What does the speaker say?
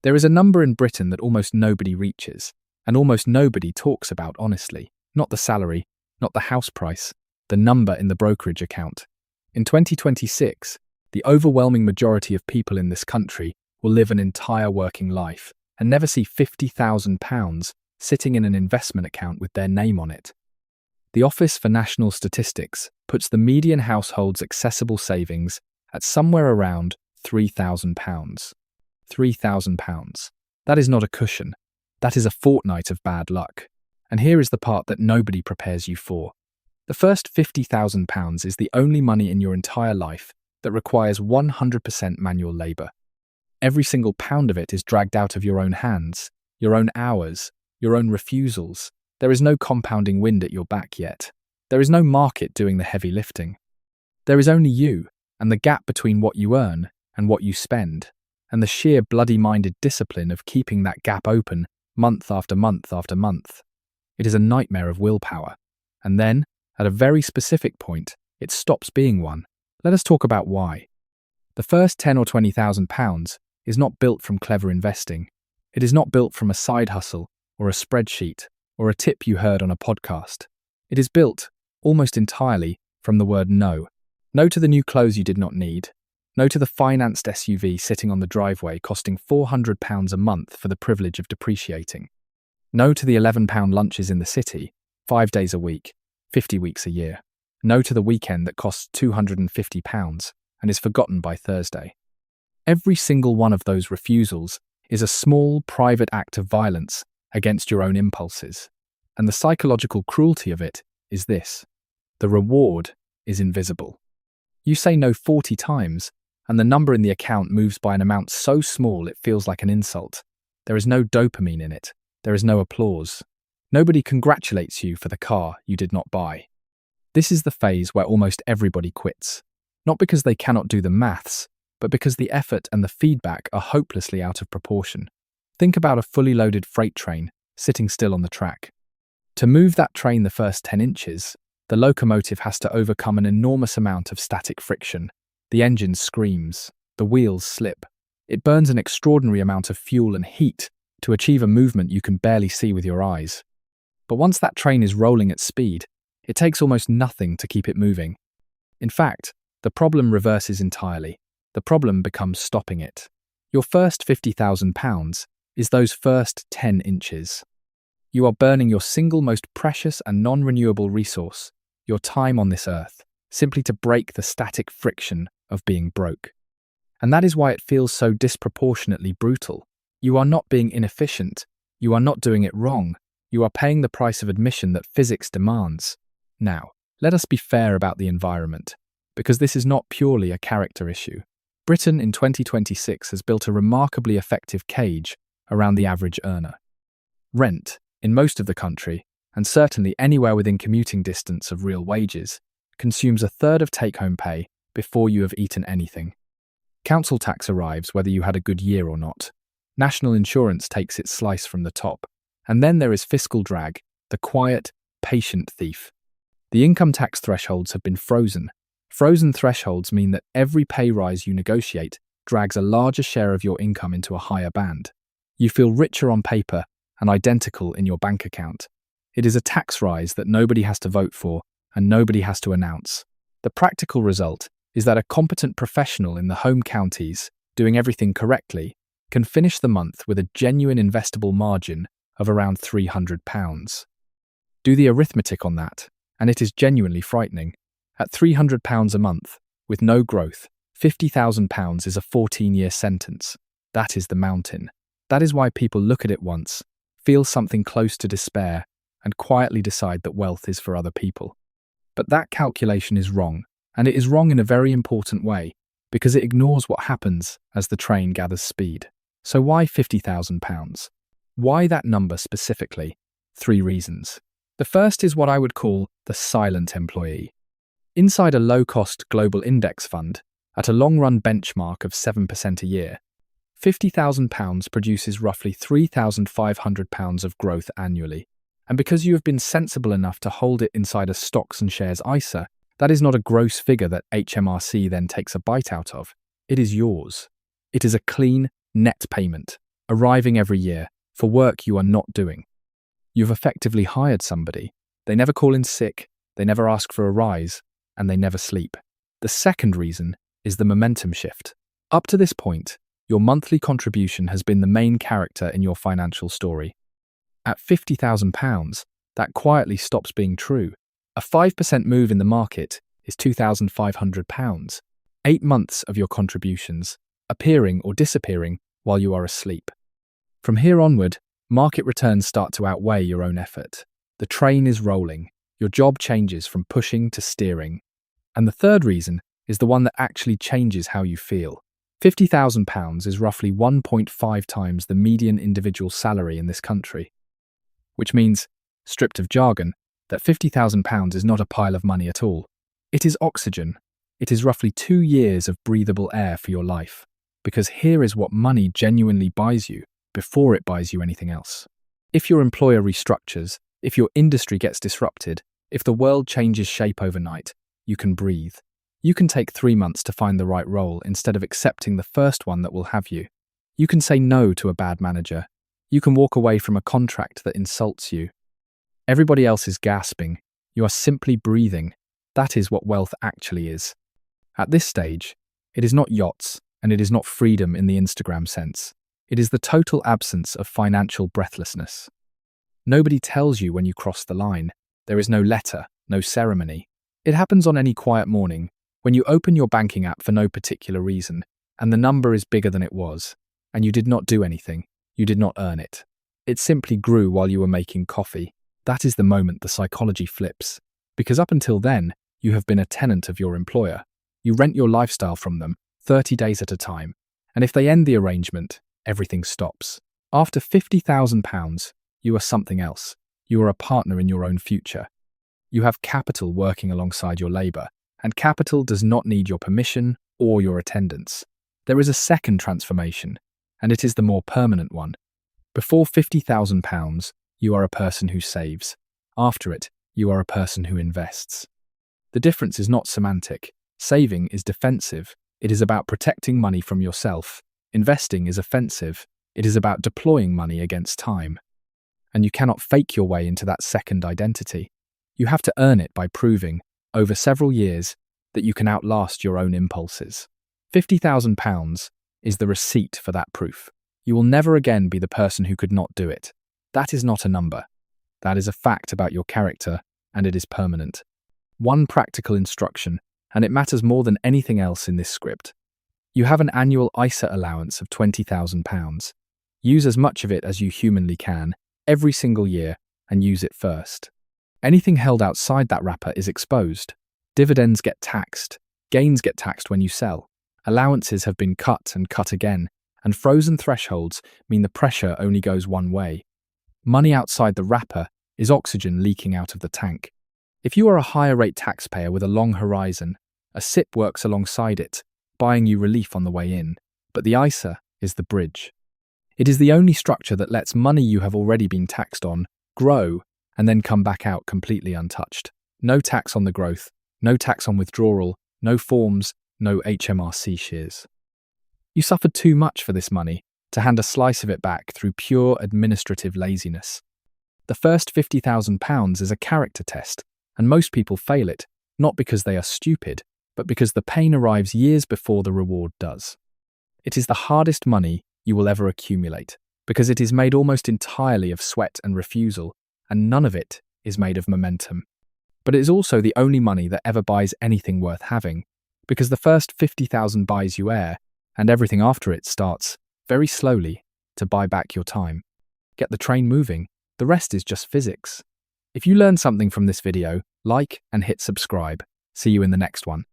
There is a number in Britain that almost nobody reaches, and almost nobody talks about honestly. Not the salary, not the house price, the number in the brokerage account. In 2026, the overwhelming majority of people in this country will live an entire working life and never see £50,000 sitting in an investment account with their name on it. The Office for National Statistics puts the median household's accessible savings at somewhere around £3,000. £3,000. That is not a cushion. That is a fortnight of bad luck. And here is the part that nobody prepares you for. The first £50,000 is the only money in your entire life that requires 100% manual labour. Every single pound of it is dragged out of your own hands, your own hours, your own refusals. There is no compounding wind at your back yet. There is no market doing the heavy lifting. There is only you, and the gap between what you earn and what you spend, and the sheer bloody-minded discipline of keeping that gap open month after month after month. It is a nightmare of willpower. And then, at a very specific point, it stops being one. Let us talk about why. The first £10,000 or £20,000 is not built from clever investing. It is not built from a side hustle or a spreadsheet or a tip you heard on a podcast. It is built, almost entirely, from the word no. No to the new clothes you did not need. No to the financed SUV sitting on the driveway costing £400 a month for the privilege of depreciating. No to the £11 lunches in the city, 5 days a week, 50 weeks a year. No to the weekend that costs £250 and is forgotten by Thursday. Every single one of those refusals is a small, private act of violence against your own impulses. And the psychological cruelty of it is this: the reward is invisible. You say no 40 times, and the number in the account moves by an amount so small it feels like an insult. There is no dopamine in it. There is no applause. Nobody congratulates you for the car you did not buy. This is the phase where almost everybody quits. Not because they cannot do the maths, but because the effort and the feedback are hopelessly out of proportion. Think about a fully loaded freight train sitting still on the track. To move that train the first 10 inches, the locomotive has to overcome an enormous amount of static friction. The engine screams. The wheels slip. It burns an extraordinary amount of fuel and heat to achieve a movement you can barely see with your eyes. But once that train is rolling at speed, it takes almost nothing to keep it moving. In fact, the problem reverses entirely. The problem becomes stopping it. Your first £50,000 is those first 10 inches. You are burning your single most precious and non-renewable resource, your time on this earth, simply to break the static friction of being broke. And that is why it feels so disproportionately brutal. You are not being inefficient. You are not doing it wrong. You are paying the price of admission that physics demands. Now, let us be fair about the environment, because this is not purely a character issue. Britain in 2026 has built a remarkably effective cage around the average earner. Rent, in most of the country, and certainly anywhere within commuting distance of real wages, consumes a third of take-home pay before you have eaten anything. Council tax arrives whether you had a good year or not. National insurance takes its slice from the top. And then there is fiscal drag, the quiet, patient thief. The income tax thresholds have been frozen. Frozen thresholds mean that every pay rise you negotiate drags a larger share of your income into a higher band. You feel richer on paper and identical in your bank account. It is a tax rise that nobody has to vote for and nobody has to announce. The practical result is that a competent professional in the home counties, doing everything correctly, can finish the month with a genuine investable margin of around £300. Do the arithmetic on that, and it is genuinely frightening. At £300 a month, with no growth, £50,000 is a 14-year sentence. That is the mountain. That is why people look at it once, feel something close to despair, and quietly decide that wealth is for other people. But that calculation is wrong, and it is wrong in a very important way, because it ignores what happens as the train gathers speed. So why £50,000? Why that number specifically? 3 reasons. The first is what I would call the silent employee. Inside a low-cost global index fund, at a long-run benchmark of 7% a year, £50,000 produces roughly £3,500 of growth annually. And because you have been sensible enough to hold it inside a stocks and shares ISA, that is not a gross figure that HMRC then takes a bite out of. It is yours. It is a clean, net payment. arriving every year for work you are not doing. You've effectively hired somebody. They never call in sick, they never ask for a rise, and they never sleep. The second reason is the momentum shift. Up to this point, your monthly contribution has been the main character in your financial story. At £50,000, that quietly stops being true. A 5% move in the market is £2,500. 8 months of your contributions, appearing or disappearing while you are asleep. From here onward, market returns start to outweigh your own effort. The train is rolling. Your job changes from pushing to steering. And the third reason is the one that actually changes how you feel. £50,000 is roughly 1.5 times the median individual salary in this country. Which means, stripped of jargon, that £50,000 is not a pile of money at all. It is oxygen. It is roughly 2 years of breathable air for your life. Because here is what money genuinely buys you before it buys you anything else. If your employer restructures, if your industry gets disrupted, if the world changes shape overnight, you can breathe. You can take 3 months to find the right role instead of accepting the first one that will have you. You can say no to a bad manager. You can walk away from a contract that insults you. Everybody else is gasping. You are simply breathing. That is what wealth actually is. At this stage, it is not yachts, and it is not freedom in the Instagram sense. It is the total absence of financial breathlessness. Nobody tells you when you cross the line. There is no letter, no ceremony. It happens on any quiet morning, when you open your banking app for no particular reason, and the number is bigger than it was, and you did not do anything, you did not earn it. It simply grew while you were making coffee. That is the moment the psychology flips. Because up until then, you have been a tenant of your employer. You rent your lifestyle from them, 30 days at a time. And if they end the arrangement, everything stops. After £50,000, you are something else. You are a partner in your own future. You have capital working alongside your labour, and capital does not need your permission or your attendance. There is a second transformation, and it is the more permanent one. Before £50,000, you are a person who saves. After it, you are a person who invests. The difference is not semantic. Saving is defensive. It is about protecting money from yourself. Investing is offensive. It is about deploying money against time. And you cannot fake your way into that second identity. You have to earn it by proving, over several years, that you can outlast your own impulses. £50,000 is the receipt for that proof. You will never again be the person who could not do it. That is not a number. That is a fact about your character, and it is permanent. One practical instruction, and it matters more than anything else in this script. You have an annual ISA allowance of £20,000. Use as much of it as you humanly can, every single year, and use it first. Anything held outside that wrapper is exposed. Dividends get taxed. Gains get taxed when you sell. Allowances have been cut and cut again, and frozen thresholds mean the pressure only goes one way. Money outside the wrapper is oxygen leaking out of the tank. If you are a higher rate taxpayer with a long horizon, a SIP works alongside it, buying you relief on the way in, but the ISA is the bridge. It is the only structure that lets money you have already been taxed on grow and then come back out completely untouched. No tax on the growth, no tax on withdrawal, no forms, no HMRC shares. You suffered too much for this money to hand a slice of it back through pure administrative laziness. The first £50,000 is a character test, and most people fail it, not because they are stupid, but because the pain arrives years before the reward does. It is the hardest money you will ever accumulate, because it is made almost entirely of sweat and refusal, and none of it is made of momentum. But it is also the only money that ever buys anything worth having, because the first 50,000 buys you air, and everything after it starts, very slowly, to buy back your time. Get the train moving, the rest is just physics. If you learned something from this video, like and hit subscribe. See you in the next one.